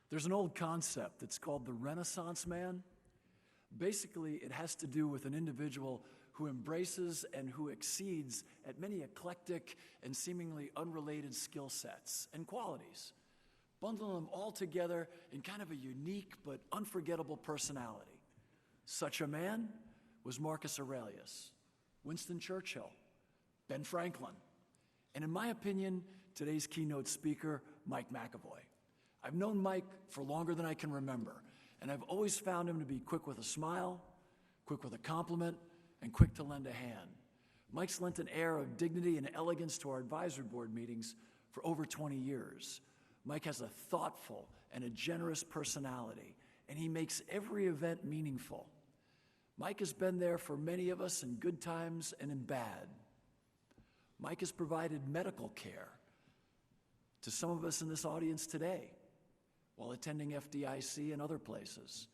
There's an old concept that's called the Renaissance man. Basically, it has to do with an individual who embraces and who exceeds at many eclectic and seemingly unrelated skill sets and qualities, bundling them all together in kind of a unique but unforgettable personality. Such a man was Marcus Aurelius, Winston Churchill, Ben Franklin, and in my opinion, today's keynote speaker, Mike McEvoy. I've known Mike for longer than I can remember, and I've always found him to be quick with a smile, quick with a compliment, and quick to lend a hand. Mike's lent an air of dignity and elegance to our advisory board meetings for over 20 years. Mike has a thoughtful and a generous personality, and he makes every event meaningful. Mike has been there for many of us in good times and in bad. Mike has provided medical care to some of us in this audience today while attending FDIC and other places,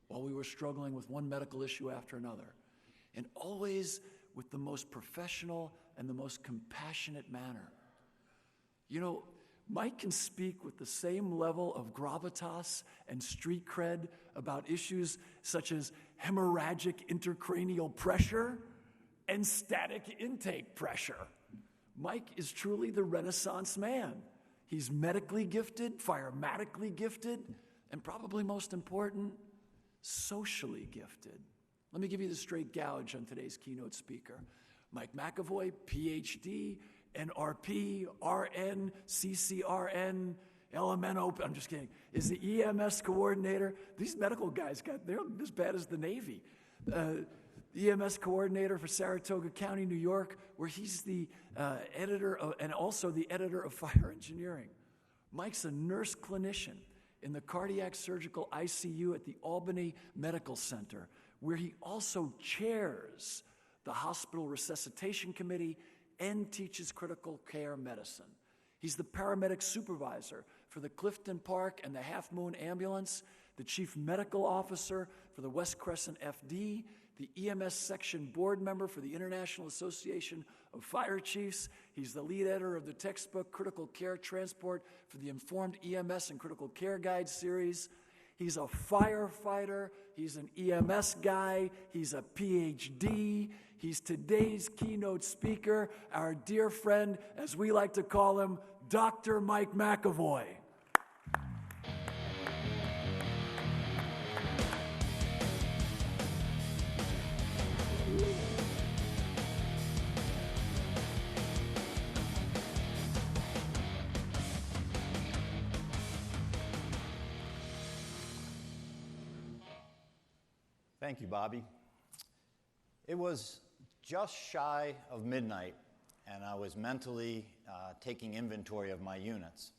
while we were struggling with one medical issue after another, and always with the most professional and the most compassionate manner. You know, Mike can speak with the same level of gravitas and street cred about issues such as hemorrhagic intracranial pressure and static intake pressure. Mike is truly the Renaissance man. He's medically gifted, firematically gifted, and probably most important, socially gifted. Let me give you the straight gouge on today's keynote speaker. Mike McEvoy, PhD, NRP, RN, CCRN, LMNO, I'm just kidding, is the EMS coordinator. These medical guys they're as bad as the Navy. EMS coordinator for Saratoga County, New York, where he's the editor of, and also the editor of Fire Engineering. Mike's a nurse clinician in the cardiac surgical ICU at the Albany Medical Center, where he also chairs the hospital resuscitation committee and teaches critical care medicine. He's the paramedic supervisor for the Clifton Park and the Half Moon Ambulance, the chief medical officer for the West Crescent FD, the EMS section board member for the International Association of Fire Chiefs. He's the lead editor of the textbook Critical Care Transport for the Informed EMS and Critical Care Guide series. He's a firefighter. He's an EMS guy. He's a PhD. He's today's keynote speaker, our dear friend, as we like to call him, Dr. Mike McEvoy. Thank you, Bobby. It was just shy of midnight, and I was mentally taking inventory of my units.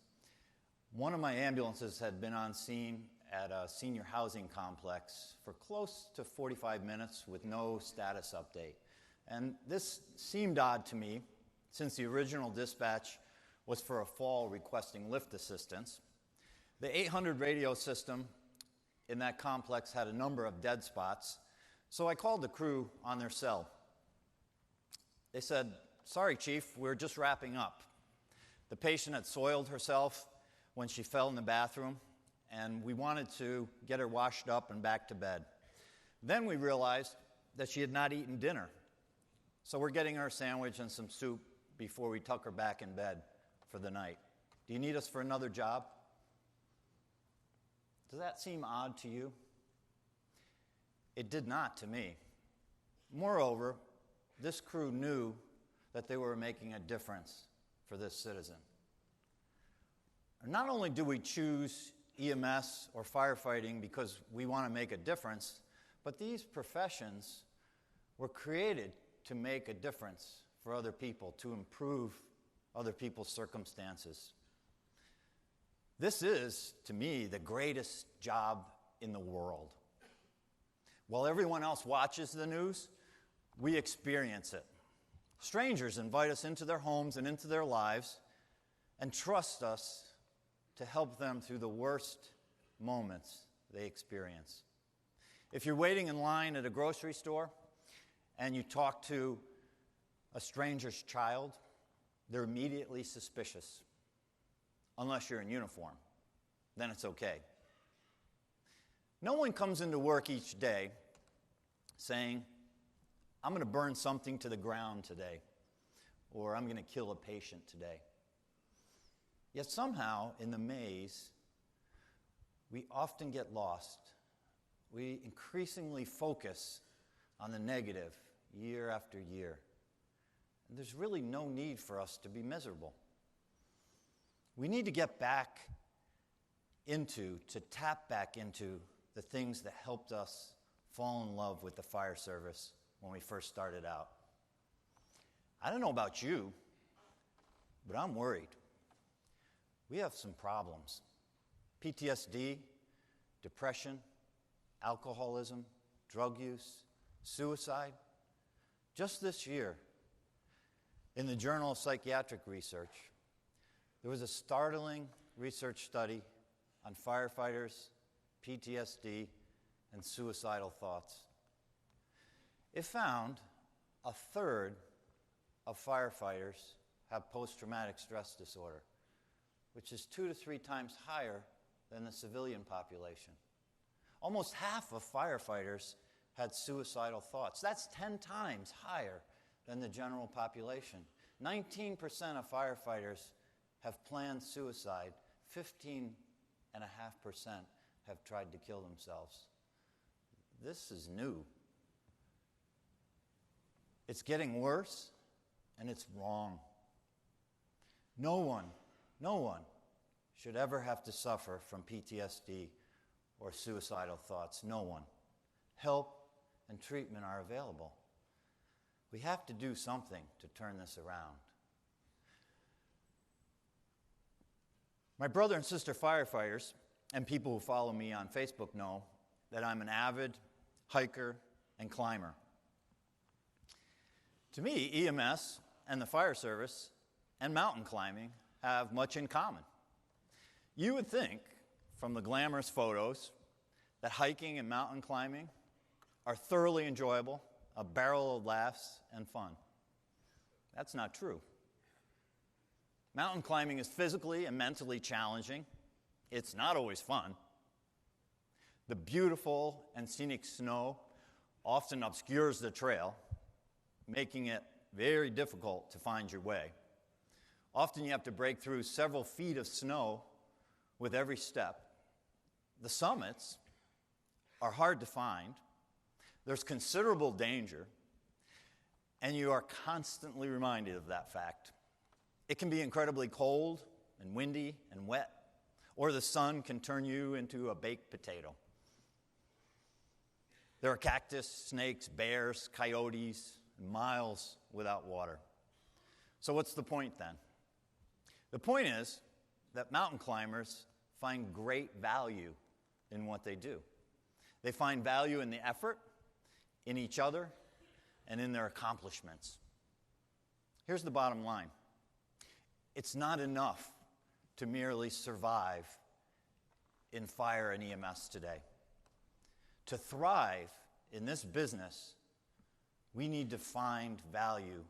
One of my ambulances had been on scene at a senior housing complex for close to 45 minutes with no status update. And this seemed odd to me, since the original dispatch was for a fall requesting lift assistance. The 800 radio system in that complex had a number of dead spots, so I called the crew on their cell. They said, "Sorry, Chief, we're just wrapping up. The patient had soiled herself when she fell in the bathroom, and we wanted to get her washed up and back to bed. Then we realized that she had not eaten dinner, so we're getting her a sandwich and some soup before we tuck her back in bed for the night. Do you need us for another job?" Does that seem odd to you? It did not to me. Moreover, this crew knew that they were making a difference for this citizen. Not only do we choose EMS or firefighting because we want to make a difference, but these professions were created to make a difference for other people, to improve other people's circumstances. This is, to me, the greatest job in the world. While everyone else watches the news, we experience it. Strangers invite us into their homes and into their lives and trust us to help them through the worst moments they experience. If you're waiting in line at a grocery store and you talk to a stranger's child, they're immediately suspicious. Unless you're in uniform, then it's okay. No one comes into work each day saying, I'm going to burn something to the ground today, or I'm going to kill a patient today. Yet somehow, in the maze, we often get lost. We increasingly focus on the negative year after year. And there's really no need for us to be miserable. We need to get back to tap back into the things that helped us fall in love with the fire service when we first started out. I don't know about you, but I'm worried. We have some problems. PTSD, depression, alcoholism, drug use, suicide. Just this year, in the Journal of Psychiatric Research, there was a startling research study on firefighters, PTSD, and suicidal thoughts. It found a third of firefighters have post-traumatic stress disorder, which is 2 to 3 times higher than the civilian population. Almost half of firefighters had suicidal thoughts. That's 10 times higher than the general population. 19% of firefighters have planned suicide. 15.5% have tried to kill themselves. This is new. It's getting worse, and it's wrong. No one should ever have to suffer from PTSD or suicidal thoughts. No one. Help and treatment are available. We have to do something to turn this around. My brother and sister firefighters and people who follow me on Facebook know that I'm an avid hiker and climber. To me, EMS and the fire service and mountain climbing have much in common. You would think, from the glamorous photos, that hiking and mountain climbing are thoroughly enjoyable, a barrel of laughs and fun. That's not true. Mountain climbing is physically and mentally challenging. It's not always fun. The beautiful and scenic snow often obscures the trail, making it very difficult to find your way. Often you have to break through several feet of snow with every step. The summits are hard to find. There's considerable danger, and you are constantly reminded of that fact. It can be incredibly cold and windy and wet, or the sun can turn you into a baked potato. There are cactus, snakes, bears, coyotes, and miles without water. So what's the point then? The point is that mountain climbers find great value in what they do. They find value in the effort, in each other, and in their accomplishments. Here's the bottom line. It's not enough to merely survive in fire and EMS today. To thrive in this business, we need to find value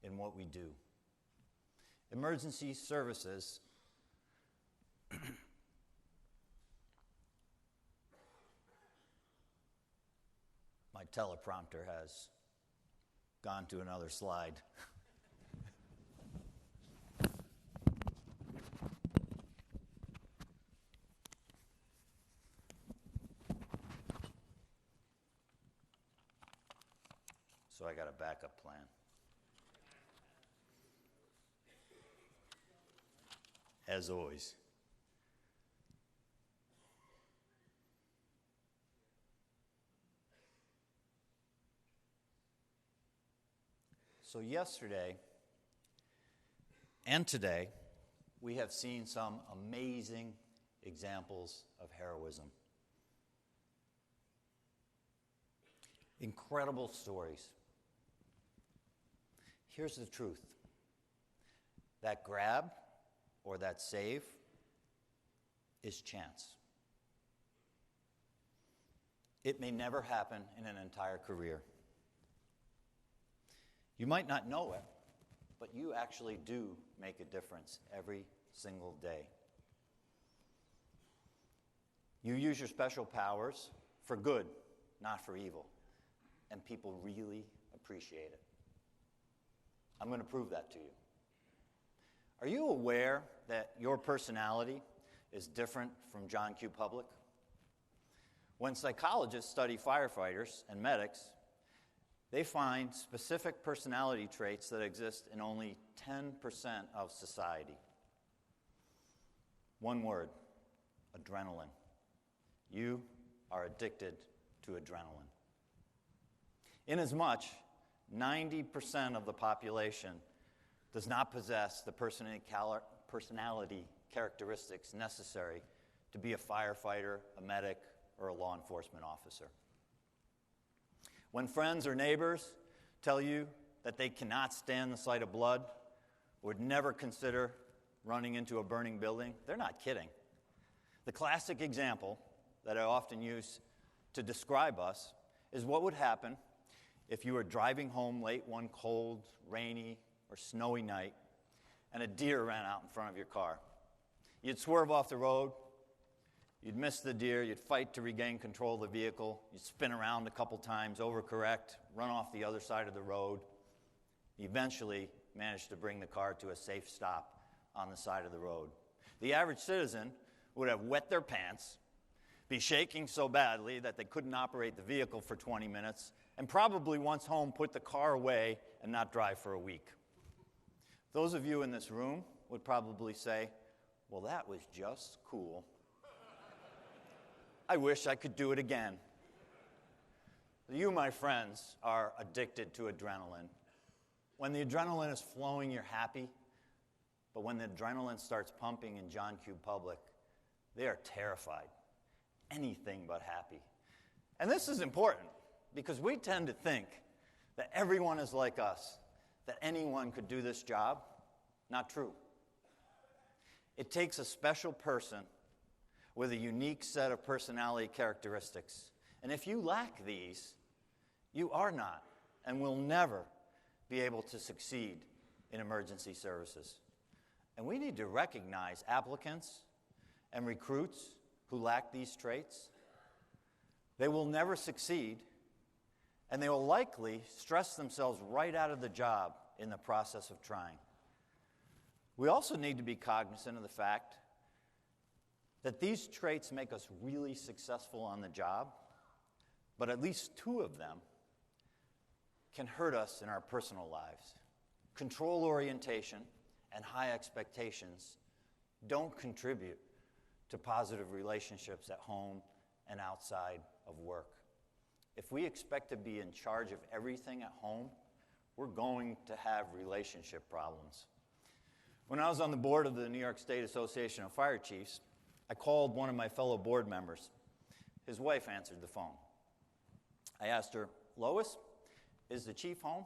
in what we do. Emergency services my teleprompter has gone to another slide. So I got a backup plan. As always. So yesterday and today, we have seen some amazing examples of heroism. Incredible stories. Here's the truth. That grab or that save is chance. It may never happen in an entire career. You might not know it, but you actually do make a difference every single day. You use your special powers for good, not for evil. And people really appreciate it. I'm going to prove that to you. Are you aware that your personality is different from John Q. Public? When psychologists study firefighters and medics, they find specific personality traits that exist in only 10% of society. One word, adrenaline. You are addicted to adrenaline. Inasmuch, 90% of the population does not possess the personality characteristics necessary to be a firefighter, a medic, or a law enforcement officer. When friends or neighbors tell you that they cannot stand the sight of blood, would never consider running into a burning building, they're not kidding. The classic example that I often use to describe us is what would happen if you were driving home late one cold, rainy, or snowy night and a deer ran out in front of your car. You'd swerve off the road, you'd miss the deer, you'd fight to regain control of the vehicle, you'd spin around a couple times, overcorrect, run off the other side of the road. You eventually managed to bring the car to a safe stop on the side of the road. The average citizen would have wet their pants, be shaking so badly that they couldn't operate the vehicle for 20 minutes, and probably once home put the car away and not drive for a week. Those of you in this room would probably say, well, that was just cool. I wish I could do it again. You, my friends, are addicted to adrenaline. When the adrenaline is flowing, you're happy. But when the adrenaline starts pumping in John Q. Public, they are terrified. Anything but happy. And this is important because we tend to think that everyone is like us, that anyone could do this job. Not true. It takes a special person with a unique set of personality characteristics. And if you lack these, you are not and will never be able to succeed in emergency services. And we need to recognize applicants and recruits who lack these traits. They will never succeed, and they will likely stress themselves right out of the job in the process of trying. We also need to be cognizant of the fact that these traits make us really successful on the job, but at least two of them can hurt us in our personal lives. Control orientation and high expectations don't contribute to positive relationships at home and outside of work. If we expect to be in charge of everything at home, we're going to have relationship problems. When I was on the board of the New York State Association of Fire Chiefs, I called one of my fellow board members. His wife answered the phone. I asked her, "Lois, is the chief home?"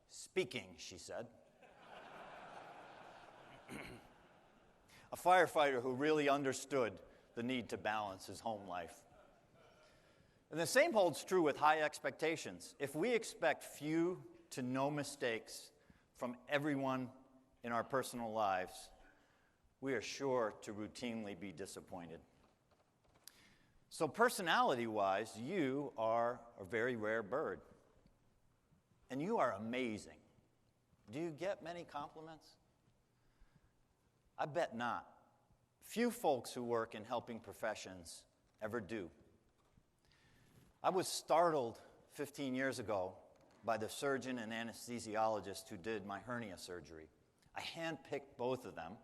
"Speaking," she said. A firefighter who really understood the need to balance his home life. And the same holds true with high expectations. If we expect few to no mistakes from everyone in our personal lives, we are sure to routinely be disappointed. So personality-wise, you are a very rare bird. And you are amazing. Do you get many compliments? I bet not. Few folks who work in helping professions ever do. I was startled 15 years ago by the surgeon and anesthesiologist who did my hernia surgery. I handpicked both of them,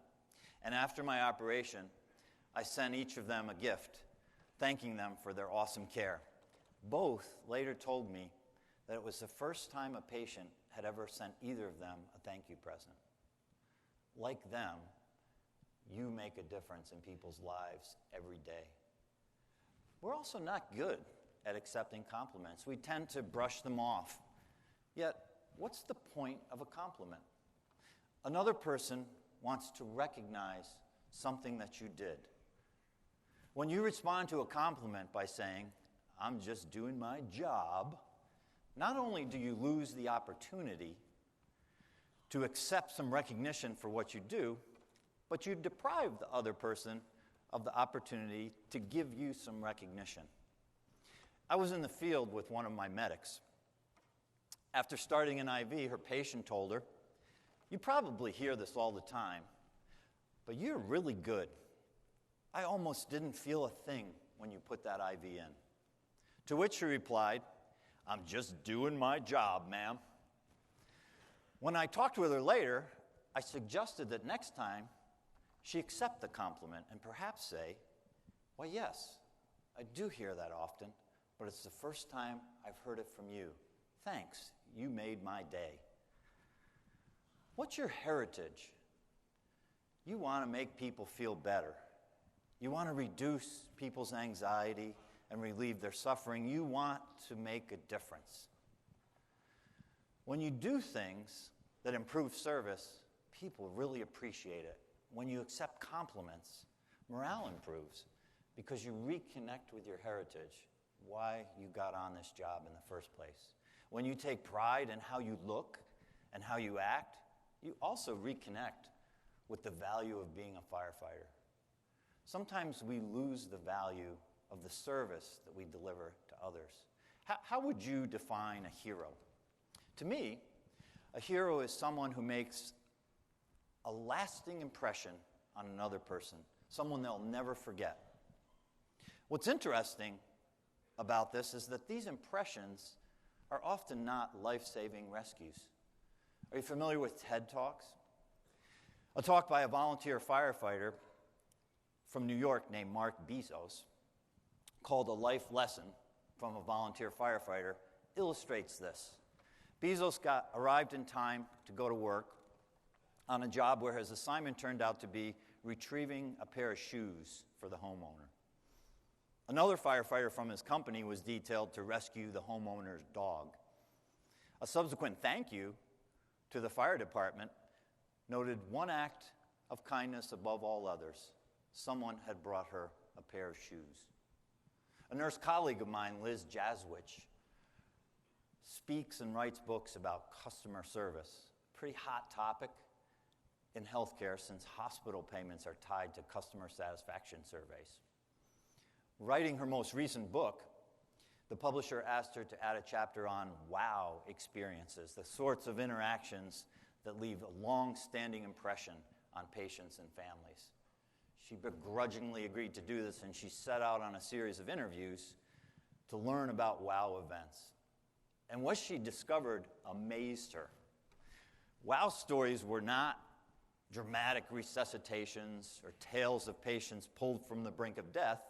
and after my operation, I sent each of them a gift, thanking them for their awesome care. Both later told me that it was the first time a patient had ever sent either of them a thank you present. Like them, you make a difference in people's lives every day. We're also not good at accepting compliments. We tend to brush them off. Yet, what's the point of a compliment? Another person wants to recognize something that you did. When you respond to a compliment by saying, "I'm just doing my job," not only do you lose the opportunity to accept some recognition for what you do, but you deprive the other person of the opportunity to give you some recognition. I was in the field with one of my medics. After starting an IV, her patient told her, "You probably hear this all the time, but you're really good. I almost didn't feel a thing when you put that IV in." To which she replied, "I'm just doing my job, ma'am." When I talked with her later, I suggested that next time she accept the compliment and perhaps say, "Well, yes, I do hear that often, but it's the first time I've heard it from you. Thanks, you made my day." What's your heritage? You want to make people feel better. You want to reduce people's anxiety and relieve their suffering. You want to make a difference. When you do things that improve service, people really appreciate it. When you accept compliments, morale improves because you reconnect with your heritage, why you got on this job in the first place. When you take pride in how you look and how you act, you also reconnect with the value of being a firefighter. Sometimes we lose the value of the service that we deliver to others. How would you define a hero? To me, a hero is someone who makes a lasting impression on another person, someone they'll never forget. What's interesting about this is that these impressions are often not life-saving rescues. Are you familiar with TED Talks? A talk by a volunteer firefighter from New York named Mark Bezos, called A Life Lesson from a Volunteer Firefighter, illustrates this. Bezos arrived in time to go to work on a job where his assignment turned out to be retrieving a pair of shoes for the homeowner. Another firefighter from his company was detailed to rescue the homeowner's dog. A subsequent thank you to the fire department noted one act of kindness above all others. Someone had brought her a pair of shoes. A nurse colleague of mine, Liz Jaswich, speaks and writes books about customer service. Pretty hot topic in healthcare since hospital payments are tied to customer satisfaction surveys. Writing her most recent book, the publisher asked her to add a chapter on wow experiences, the sorts of interactions that leave a long-standing impression on patients and families. She begrudgingly agreed to do this, and she set out on a series of interviews to learn about wow events. And what she discovered amazed her. Wow stories were not dramatic resuscitations or tales of patients pulled from the brink of death,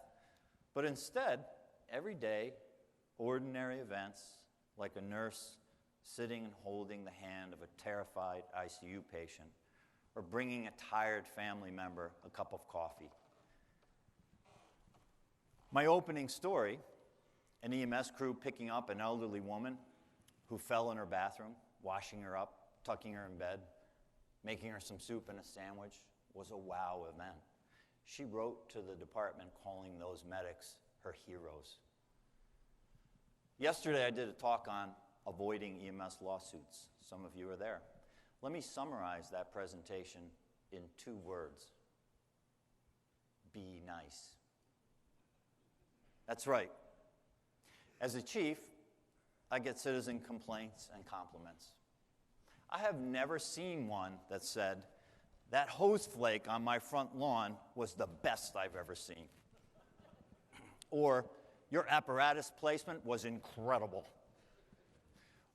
but instead, everyday, ordinary events like a nurse sitting and holding the hand of a terrified ICU patient or bringing a tired family member a cup of coffee. My opening story, an EMS crew picking up an elderly woman who fell in her bathroom, washing her up, tucking her in bed, making her some soup and a sandwich, was a wow event. She wrote to the department calling those medics her heroes. Yesterday I did a talk on avoiding EMS lawsuits. Some of you are there. Let me summarize that presentation in 2 words. Be nice. That's right. As a chief, I get citizen complaints and compliments. I have never seen one that said, "That hose flake on my front lawn was the best I've ever seen." Or, "Your apparatus placement was incredible."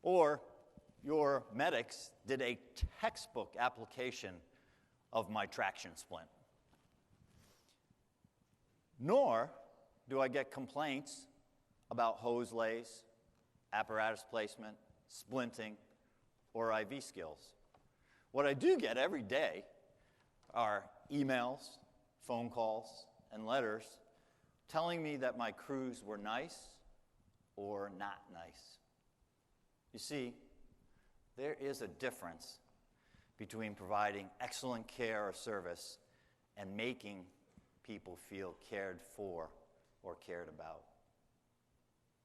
Or, "Your medics did a textbook application of my traction splint." Nor do I get complaints about hose lays, apparatus placement, splinting, or IV skills. What I do get every day are emails, phone calls, and letters telling me that my crews were nice or not nice. You see, there is a difference between providing excellent care or service and making people feel cared for or cared about.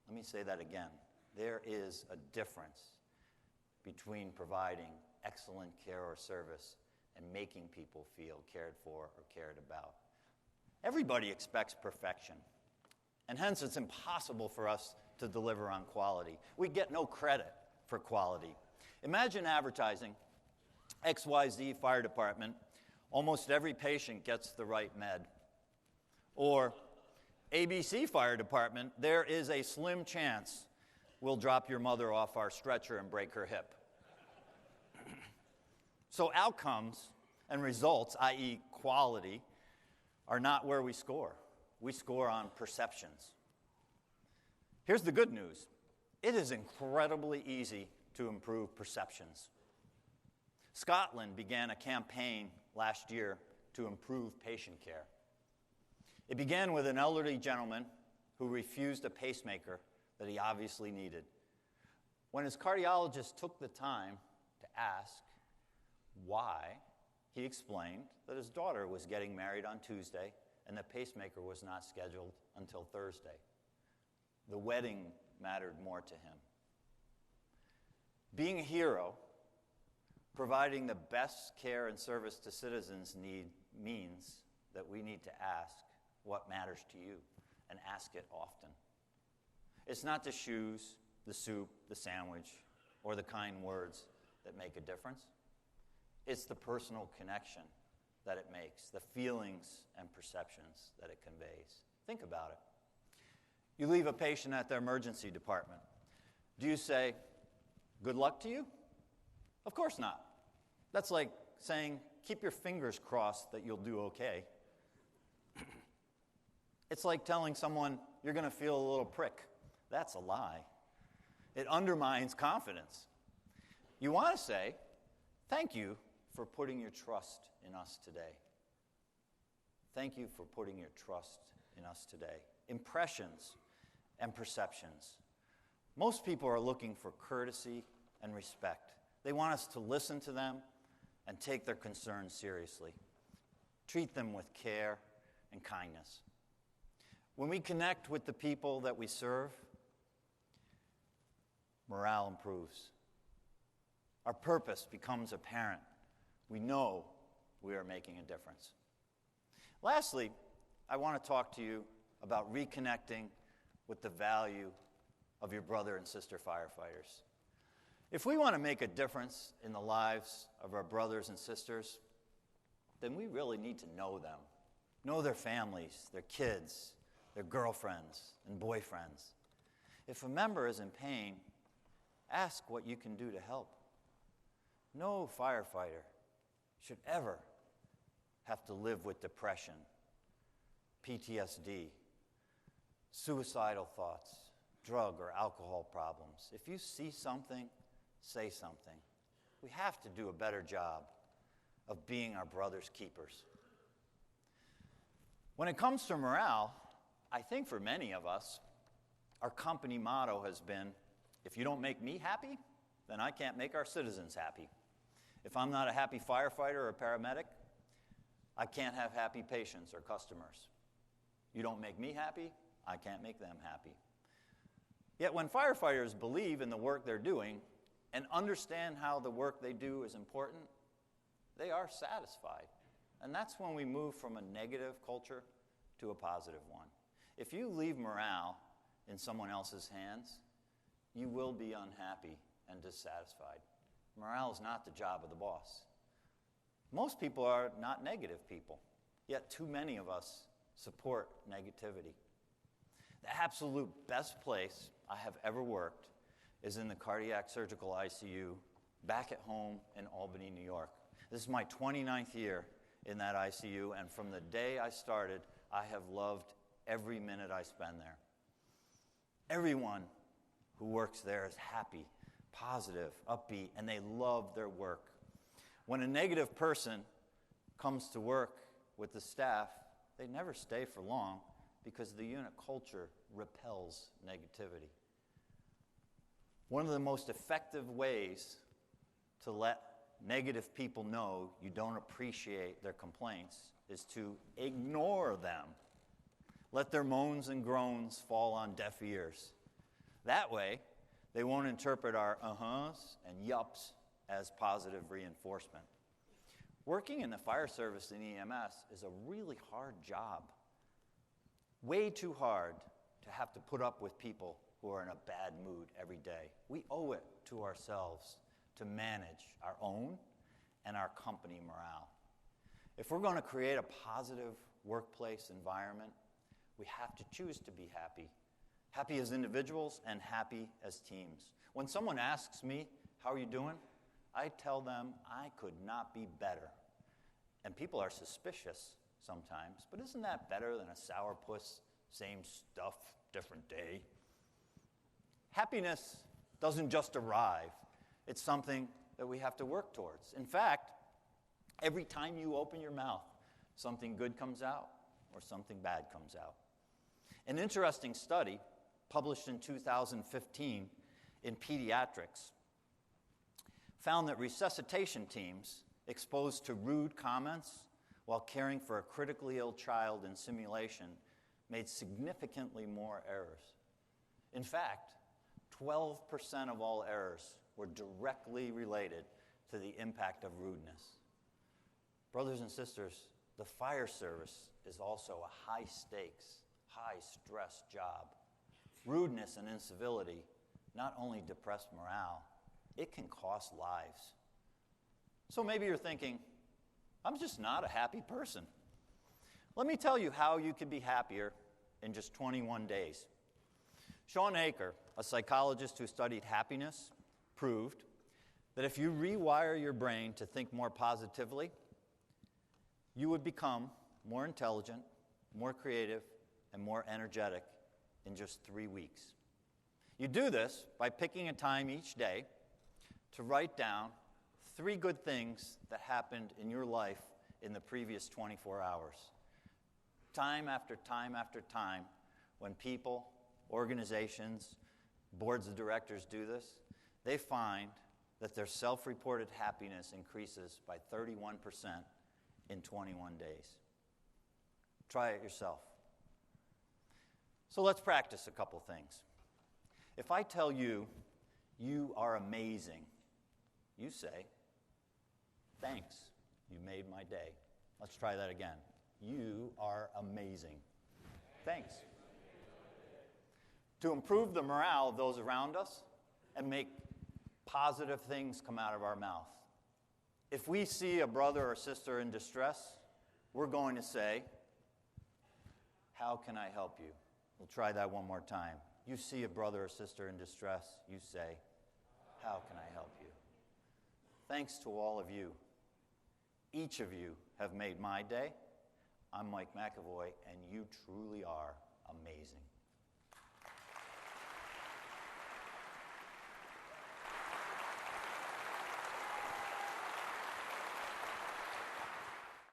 Let me say that again. There is a difference between providing excellent care or service and making people feel cared for or cared about. Everybody expects perfection, and hence it's impossible for us to deliver on quality. We get no credit for quality. Imagine advertising, XYZ Fire Department, almost every patient gets the right med. Or ABC Fire Department, there is a slim chance we'll drop your mother off our stretcher and break her hip. So outcomes and results, i.e. quality, are not where we score. We score on perceptions. Here's the good news. It is incredibly easy to improve perceptions. Scotland began a campaign last year to improve patient care. It began with an elderly gentleman who refused a pacemaker that he obviously needed. When his cardiologist took the time to ask why, he explained that his daughter was getting married on Tuesday and the pacemaker was not scheduled until Thursday. The wedding mattered more to him. Being a hero, providing the best care and service to citizens means that we need to ask what matters to you and ask it often. It's not the shoes, the soup, the sandwich, or the kind words that make a difference. It's the personal connection that it makes, the feelings and perceptions that it conveys. Think about it. You leave a patient at their emergency department. Do you say, "Good luck to you"? Of course not. That's like saying, "Keep your fingers crossed that you'll do okay." It's like telling someone, "You're going to feel a little prick." That's a lie. It undermines confidence. You want to say, "Thank you for putting your trust in us today." Thank you for putting your trust in us today. Impressions and perceptions. Most people are looking for courtesy and respect. They want us to listen to them and take their concerns seriously. Treat them with care and kindness. When we connect with the people that we serve, morale improves. Our purpose becomes apparent. We know we are making a difference. Lastly, I want to talk to you about reconnecting with the value of your brother and sister firefighters. If we want to make a difference in the lives of our brothers and sisters, then we really need to know them. Know their families, their kids, their girlfriends and boyfriends. If a member is in pain, ask what you can do to help. No firefighter should ever have to live with depression, PTSD, suicidal thoughts, drug or alcohol problems. If you see something, say something. We have to do a better job of being our brother's keepers. When it comes to morale, I think for many of us, our company motto has been, if you don't make me happy, then I can't make our citizens happy. If I'm not a happy firefighter or paramedic, I can't have happy patients or customers. You don't make me happy, I can't make them happy. Yet when firefighters believe in the work they're doing and understand how the work they do is important, they are satisfied. And that's when we move from a negative culture to a positive one. If you leave morale in someone else's hands, you will be unhappy and dissatisfied. Morale is not the job of the boss. Most people are not negative people, yet too many of us support negativity. The absolute best place I have ever worked is in the cardiac surgical ICU back at home in Albany, New York. This is my 29th year in that ICU, and from the day I started, I have loved every minute I spend there. Everyone who works there is happy, positive, upbeat, and they love their work. When a negative person comes to work with the staff, they never stay for long because the unit culture repels negativity. One of the most effective ways to let negative people know you don't appreciate their complaints is to ignore them. Let their moans and groans fall on deaf ears. That way, they won't interpret our uh-huhs and yups as positive reinforcement. Working in the fire service in EMS is a really hard job. way too hard to have to put up with people who are in a bad mood every day. We owe it to ourselves to manage our own and our company morale. If we're going to create a positive workplace environment, we have to choose to be happy. Happy as individuals and happy as teams. When someone asks me, how are you doing? I tell them I could not be better. And people are suspicious sometimes, but isn't that better than a sourpuss, same stuff, different day? Happiness doesn't just arrive. It's something that we have to work towards. In fact, every time you open your mouth, something good comes out or something bad comes out. An interesting study published in 2015 in Pediatrics found that resuscitation teams exposed to rude comments while caring for a critically ill child in simulation made significantly more errors. In fact, 12% of all errors were directly related to the impact of rudeness. Brothers and sisters, the fire service is also a high-stakes, high-stress job. Rudeness and incivility not only depress morale, it can cost lives. So maybe you're thinking, I'm just not a happy person. Let me tell you how you can be happier in just 21 days. Sean Aker, a psychologist who studied happiness, proved that if you rewire your brain to think more positively, you would become more intelligent, more creative, and more energetic in just 3 weeks. You do this by picking a time each day to write down 3 good things that happened in your life in the previous 24 hours. Time after time after time, when people, organizations, boards of directors do this, they find that their self-reported happiness increases by 31% in 21 days. Try it yourself. So let's practice a couple things. If I tell you, you are amazing, you say, thanks, you made my day. Let's try that again. You are amazing. Thanks. To improve the morale of those around us and make positive things come out of our mouth. If we see a brother or sister in distress, we're going to say, how can I help you? We'll try that one more time. You see a brother or sister in distress, you say, how can I help you? Thanks to all of you. Each of you have made my day. I'm Mike McEvoy, and you truly are amazing.